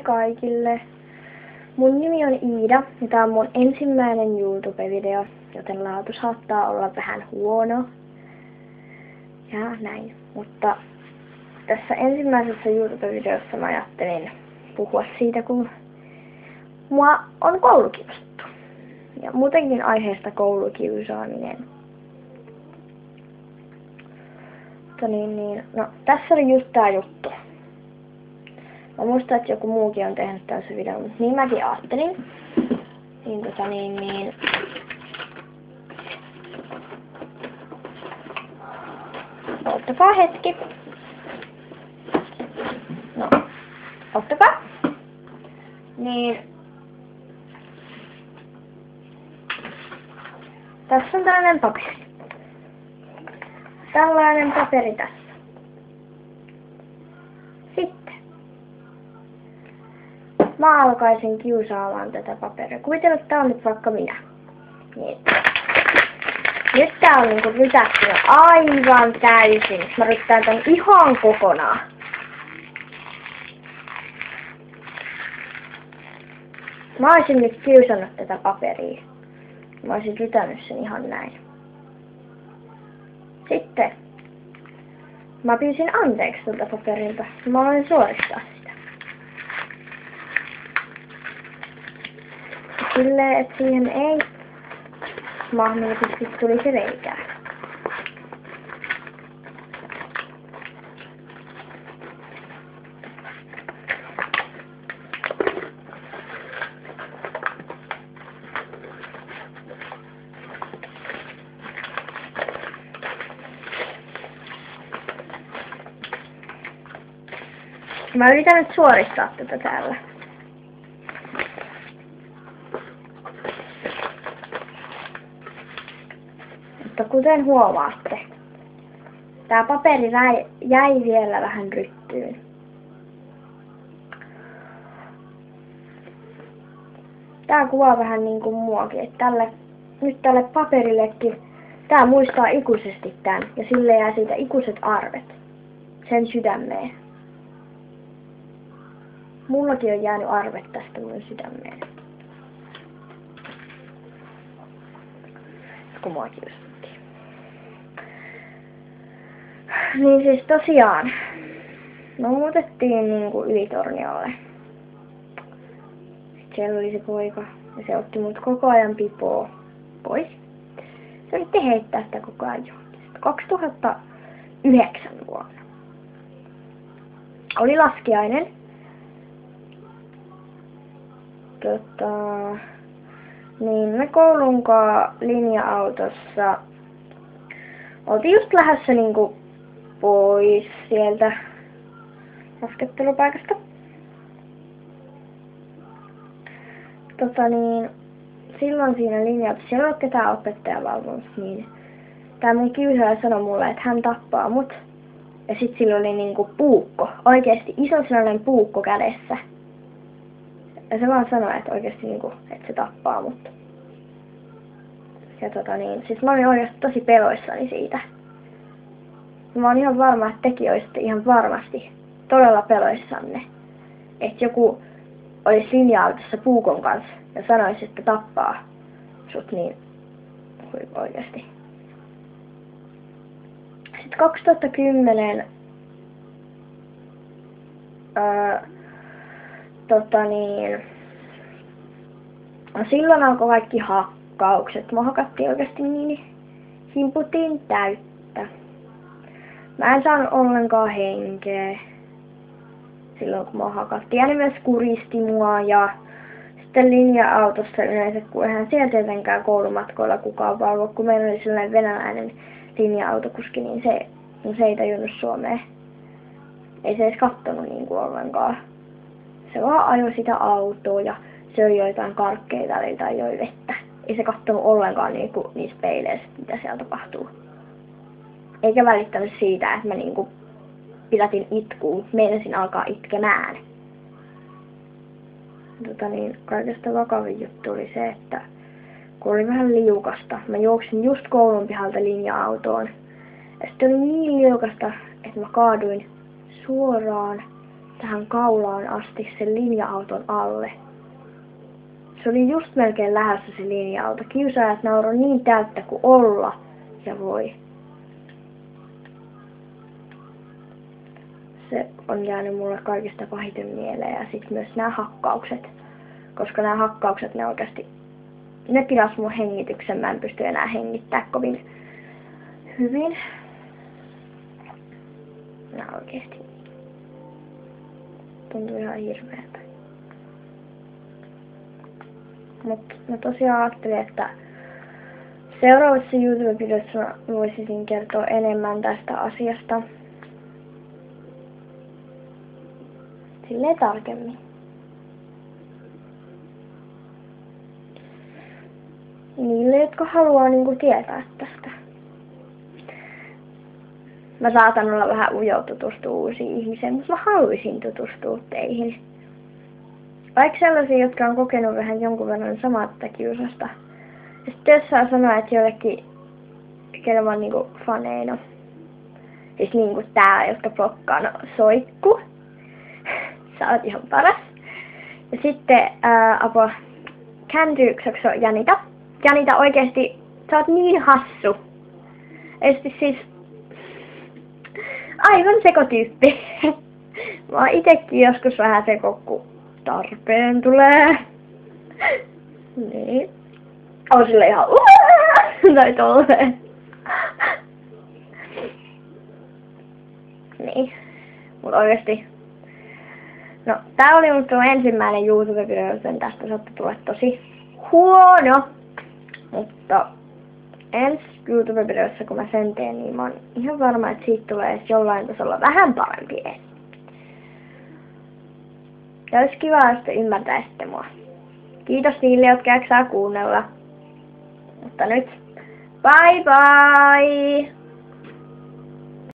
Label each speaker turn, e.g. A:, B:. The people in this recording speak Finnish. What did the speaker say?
A: kaikille! Mun nimi on Iida ja tää on mun ensimmäinen YouTube-video, joten laatu saattaa olla vähän huono. Ja näin. Mutta tässä ensimmäisessä YouTube-videossa mä ajattelin puhua siitä, kun mua on koulukiusattu. Ja muutenkin aiheesta koulukiusaaminen. No, tässä oli just tää juttu. Mä muistan, että joku muukin on tehnyt tällaisen videon, mutta niin mäkin ajattelin. Ottakaa hetki. No, ottakaa. Tässä on tällainen paperi. Tällainen paperi tässä. Sitten mä alkaisin kiusaamaan tätä paperia. Kuvitellaan, että tää on nyt vaikka minä. Niin. Nyt tää on niinku rytättynyt aivan täysin. Mä ryttään tän ihan kokonaan. Mä oisin nyt kiusannut tätä paperia. Mä oisin rytänyt sen ihan näin. Sitten mä pyysin anteeksi tältä paperilta. Mä aloin suoristaa sitä. Silleen, että siihen ei mahdollisesti tulisi reikää. Mä yritän nyt suoristaa tätä täällä. Mutta kuten huomaatte, tää paperi jäi vielä vähän ryttyyn. Tää kuvaa vähän niinku muakin, että nyt tälle paperillekin, tää muistaa ikuisesti tän ja sille jää siitä ikuiset arvet sen sydämeen. Mullakin on jäänyt arvet tästä mun sydämeen. Kun mua kiusattiin. Niin siis tosiaan. Me muutettiin niinku Ylitorniolle. Siellä oli se poika. Ja se otti mut koko ajan pipoa pois. Se yritti heittää sitä koko ajan johonkin. 2009 vuonna. Oli laskiainen. Niin me koulunkaan linja-autossa oltiin just lähdössä niinku pois sieltä laskettelupaikasta. Silloin siinä linja-autossa, siellä ei ole ketään opettaja valvomassa, niin tää mun kiusaaja sanoi mulle, että hän tappaa mut. Ja sit sillä oli niinku puukko, oikeesti iso sellainen puukko kädessä. Ja se vaan sanoi, että oikeesti niinku, että se tappaa mut. Ja siis mä olin oikeesti tosi peloissani siitä. Ja mä oon ihan varma, että tekin olisitte ihan varmasti todella peloissanne. Että joku olisi linja-autossa puukon kanssa ja sanoisi, että tappaa sut niin oikeesti. Sitten 2010 silloin alkoi kaikki hakkaukset. Mua hakattiin oikeesti niin himputin täyttä. Mä en saanut ollenkaan henkeä silloin kun mua hakattiin. Ja ne myös kuristi mua ja sitten linja-autossa yleensä, kun eihän siellä tietenkään koulumatkoilla kukaan valvo, kun meillä oli sellainen venäläinen linja-autokuski, niin se ei tajunnut suomea. Ei se edes kattonut niinku ollenkaan. Se vaan ajoi sitä autoa ja söi joitain karkkeja välillä tai joi vettä. Ei se kattonut ollenkaan niinku niissä peileissä, mitä siellä tapahtuu. Eikä välittänyt siitä, että mä niinku pidätin itkuun. Meinasin alkaa itkemään. Kaikesta vakavin juttu oli se, että kun oli vähän liukasta, mä juoksin just koulun pihalta linja-autoon. Ja sitten oli niin liukasta, että mä kaaduin suoraan tähän kaulaan asti sen linja-auton alle. Se oli just melkein lähdössä se linja-auto. Kiusaajat nauroi niin täyttä kuin olla ja voi. Se on jäänyt mulle kaikista pahiten mieleen ja sitten myös nämä hakkaukset. Koska nämä hakkaukset, ne oikeasti, ne pilas mun hengityksen. Mä en pysty enää hengittää kovin hyvin. Nää oikeesti tuntuu ihan hirveältä. Mut mä tosiaan ajattelin, että seuraavassa YouTube-videossa voisin kertoa enemmän tästä asiasta. Silleen tarkemmin. Niille, jotka haluaa niinku tietää tästä. Mä saatan olla vähän ujo tutustua uusiin ihmisiin, mutta mä haluaisin tutustua teihin. Vaikka sellaisia, jotka on kokenut vähän jonkun verran samaa kiusasta. Ja sitten jos saa sanoa, että jollekin, kellä mä oon niinku faneina. Siis niinku tää, jotka blokkaa, no Soikku. Sä oot ihan paras. Ja sitten apua, Käntyyksäksä Janita. Janita oikeesti, sä oot niin hassu. Esti siis aivan sekotyyppi. Mä oon itekin joskus vähän seko, kun tarpeen tulee. Niin. On sille ihan tai tolleen. Niin. Mut oikeesti. No, tää oli mun ensimmäinen YouTube-video, joten tästä saattoi tulla tosi huono. Mutta ensi YouTube-videossa, kun mä sen teen, niin mä oon ihan varma, että siitä tulee edes jollain tasolla vähän parempi edes. Ja olisi kiva, jos te ymmärtäisitte mua. Kiitos niille, jotka jaksaa kuunnella. Mutta nyt, bye bye!